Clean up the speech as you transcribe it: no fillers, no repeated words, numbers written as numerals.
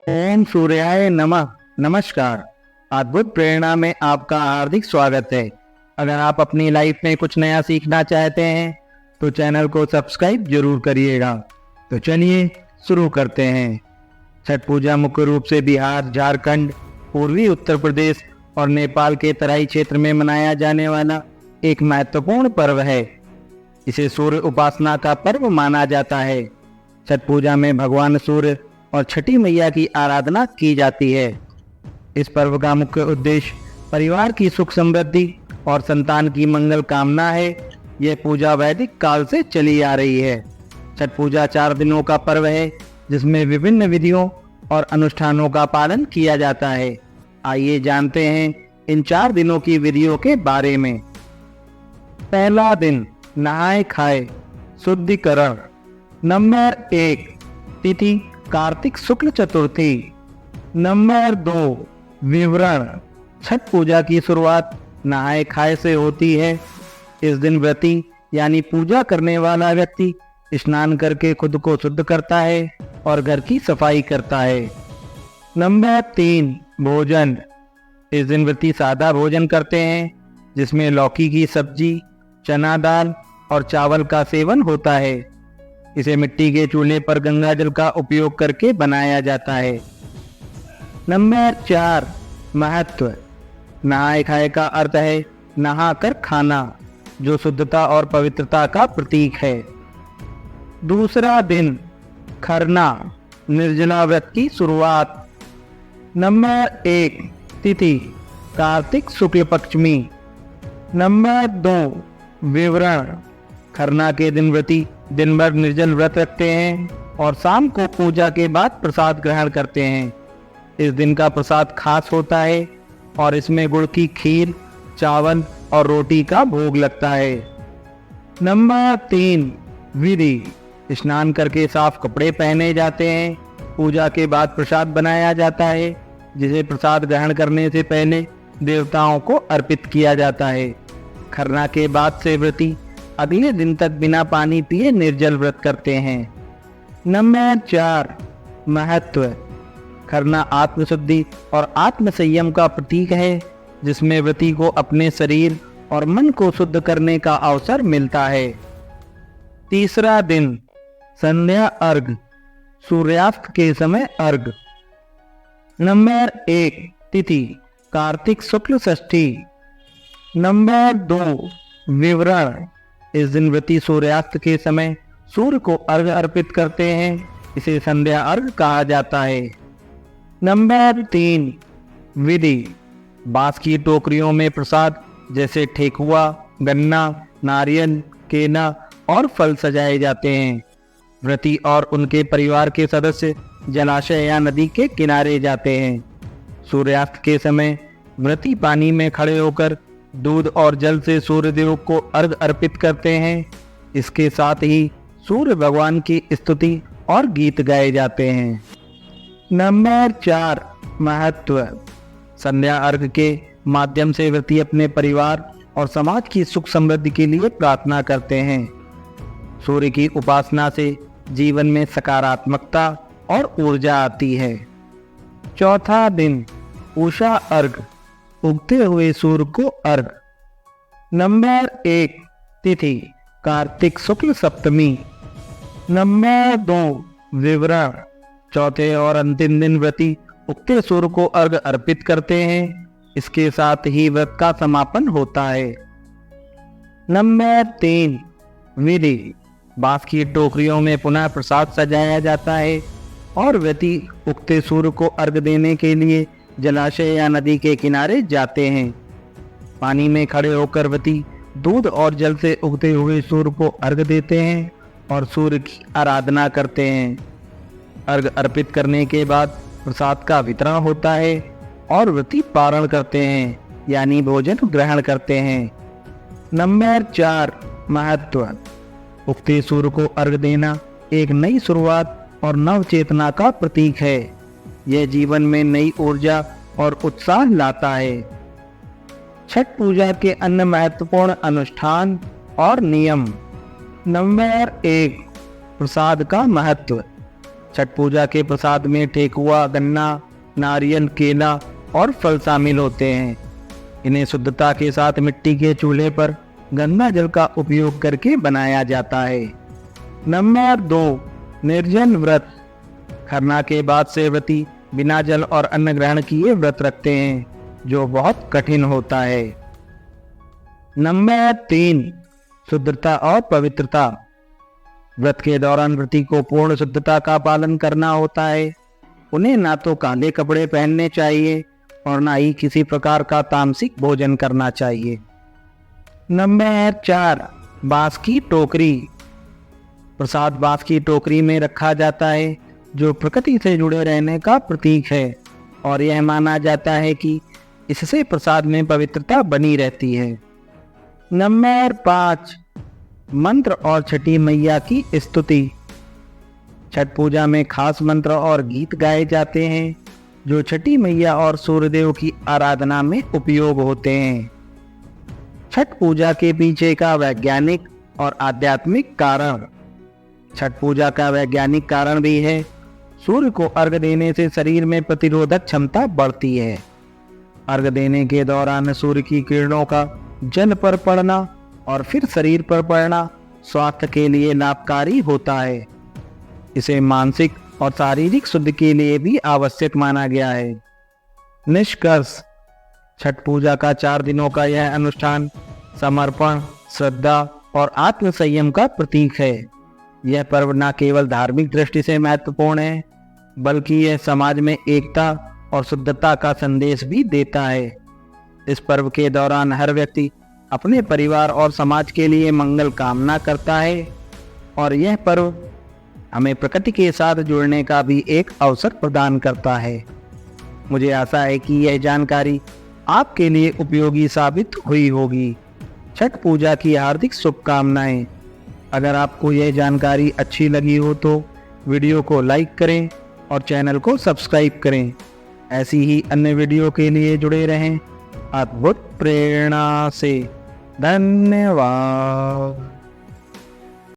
ओम सूर्याय नमः। नमस्कार। अद्भुत प्रेरणा में आपका हार्दिक स्वागत है। अगर आप अपनी लाइफ में कुछ नया सीखना चाहते हैं तो चैनल को सब्सक्राइब जरूर करिएगा। तो चलिए शुरू करते हैं। छठ पूजा मुख्य रूप से बिहार, झारखंड, पूर्वी उत्तर प्रदेश और नेपाल के तराई क्षेत्र में मनाया जाने वाला एक महत्वपूर्ण पर्व है। इसे सूर्य उपासना का पर्व माना जाता है। छठ पूजा में भगवान सूर्य और छठी मैया की आराधना की जाती है। इस पर्व का मुख्य उद्देश्य परिवार की सुख समृद्धि और संतान की मंगल कामना है। यह पूजा वैदिक काल से चली आ रही है। छठ पूजा 4 दिनों का पर्व है जिसमें विभिन्न विधियों और अनुष्ठानों का पालन किया जाता है। आइए जानते हैं इन 4 दिनों की विधियों के बारे में। पहला दिन नहाए खाए शुद्धिकरण। नंबर 1 तिथि कार्तिक शुक्ल चतुर्थी। नंबर 2 विवरण। छठ पूजा की शुरुआत नहाए खाए से होती है। इस दिन व्रती यानी पूजा करने वाला व्यक्ति स्नान करके खुद को शुद्ध करता है और घर की सफाई करता है। नंबर 3 भोजन। इस दिन व्रती सादा भोजन करते हैं जिसमें लौकी की सब्जी, चना दाल और चावल का सेवन होता है। इसे मिट्टी के चूल्हे पर गंगा जल का उपयोग करके बनाया जाता है। नंबर 4 महत्व। नहाए खाए का अर्थ है नहा कर खाना, जो शुद्धता और पवित्रता का प्रतीक है। दूसरा दिन खरना, निर्जला व्रत की शुरुआत। नंबर 1 तिथि कार्तिक शुक्ल पक्षमी। नंबर 2 विवरण। खरना के दिन व्रती दिन भर निर्जल व्रत रखते हैं और शाम को पूजा के बाद प्रसाद ग्रहण करते हैं। इस दिन का प्रसाद खास होता है और इसमें गुड़ की खीर, चावल और रोटी का भोग लगता है। नंबर 3 विधि। स्नान करके साफ कपड़े पहने जाते हैं। पूजा के बाद प्रसाद बनाया जाता है जिसे प्रसाद ग्रहण करने से पहले देवताओं को अर्पित किया जाता है। खरना के बाद से व्रती अगले दिन तक बिना पानी पिए निर्जल व्रत करते हैं। नंबर 4 महत्व। खरना आत्मशुद्धि और आत्म संयम का प्रतीक है जिसमें व्रती को अपने शरीर और मन को शुद्ध करने का अवसर मिलता है। तीसरा दिन संध्या अर्घ, सूर्यास्त के समय अर्घ। नंबर 1 तिथि कार्तिक शुक्ल षष्ठी। नंबर 2 विवरण। इस दिन व्रती सूर्यास्त के समय सूर्य को अर्घ अर्पित करते हैं। इसे संध्या अर्घ कहा जाता है। नंबर 3 विधि। बांस की टोकरियों में प्रसाद जैसे ठेकुआ, गन्ना, नारियल, केला और फल सजाए जाते हैं। व्रती और उनके परिवार के सदस्य जलाशय या नदी के किनारे जाते हैं। सूर्यास्त के समय व्रती पानी में खड़े होकर दूध और जल से सूर्यदेव को अर्घ अर्पित करते हैं। इसके साथ ही सूर्य भगवान की स्तुति और गीत गाए जाते हैं। नंबर 4 महत्व। संध्या अर्घ के माध्यम से व्रती अपने परिवार और समाज की सुख समृद्धि के लिए प्रार्थना करते हैं। सूर्य की उपासना से जीवन में सकारात्मकता और ऊर्जा आती है। चौथा दिन उषा अर्घ, उगते हुए सूर्य को अर्घ। नंबर 1 तिथि कार्तिक शुक्ल सप्तमी। नंबर 2 विवरण। चौथे और अंतिम दिन व्रती उगते सूर्य को अर्घ अर्पित करते हैं। इसके साथ ही व्रत का समापन होता है। नंबर 3 विधि। बांस की टोकरियों में पुनः प्रसाद सजाया जाता है और व्रती उगते सूर्य को अर्घ देने के लिए जलाशय या नदी के किनारे जाते हैं। पानी में खड़े होकर व्रती दूध और जल से उगते हुए सूर्य को अर्घ देते हैं और सूर्य की आराधना करते हैं। अर्घ अर्पित करने के बाद प्रसाद का वितरण होता है और व्रती पारण करते हैं यानी भोजन ग्रहण करते हैं। नंबर 4 महत्व। उगते सूर्य को अर्घ देना एक नई शुरुआत और नव चेतना का प्रतीक है। यह जीवन में नई ऊर्जा और उत्साह लाता है। छठ पूजा के अन्य महत्वपूर्ण अनुष्ठान और नियम। नंबर 1 प्रसाद का महत्व। छठ पूजा के प्रसाद में ठेकुआ, गन्ना, नारियल, केला और फल शामिल होते हैं। इन्हें शुद्धता के साथ मिट्टी के चूल्हे पर गंगा जल का उपयोग करके बनाया जाता है। नंबर 2, निर्जल व्रत। खरना के बाद से व्रती बिना जल और अन्न ग्रहण किए व्रत रखते हैं, जो बहुत कठिन होता है। नंबर 3, शुद्धता और पवित्रता। व्रत के दौरान व्रती को पूर्ण शुद्धता का पालन करना होता है। उन्हें ना तो काले कपड़े पहनने चाहिए और ना ही किसी प्रकार का तामसिक भोजन करना चाहिए। नंबर 4, बांस की टोकरी। प्रसाद बांस की टोकरी में रखा जाता है, जो प्रकृति से जुड़े रहने का प्रतीक है और यह माना जाता है कि इससे प्रसाद में पवित्रता बनी रहती है। नंबर 5, मंत्र और छठी मैया की स्तुति। छठ पूजा में खास मंत्र और गीत गाए जाते हैं, जो छठी मैया और सूर्यदेव की आराधना में उपयोग होते हैं। छठ पूजा के पीछे का वैज्ञानिक और आध्यात्मिक कारण। छठ पूजा का वैज्ञानिक कारण भी है। सूर्य को अर्घ देने से शरीर में प्रतिरोधक क्षमता बढ़ती है। अर्घ देने के दौरान सूर्य की किरणों का जल पर पड़ना और फिर शरीर पर पड़ना स्वास्थ्य के लिए लाभकारी होता है। इसे मानसिक और शारीरिक शुद्धि के लिए भी आवश्यक माना गया है। निष्कर्ष, छठ पूजा का 4 दिनों का यह अनुष्ठान समर्पण, श्रद्धा और आत्म संयम का प्रतीक है। यह पर्व न केवल धार्मिक दृष्टि से महत्वपूर्ण है, बल्कि यह समाज में एकता और शुद्धता का संदेश भी देता है। इस पर्व के दौरान हर व्यक्ति अपने परिवार और समाज के लिए मंगल कामना करता है और यह पर्व हमें प्रकृति के साथ जुड़ने का भी एक अवसर प्रदान करता है। मुझे आशा है कि यह जानकारी आपके लिए उपयोगी साबित हुई होगी। छठ पूजा की हार्दिक शुभकामनाएं। अगर आपको यह जानकारी अच्छी लगी हो तो वीडियो को लाइक करें और चैनल को सब्सक्राइब करें। ऐसी ही अन्य वीडियो के लिए जुड़े रहें अद्भुत प्रेरणा से। धन्यवाद।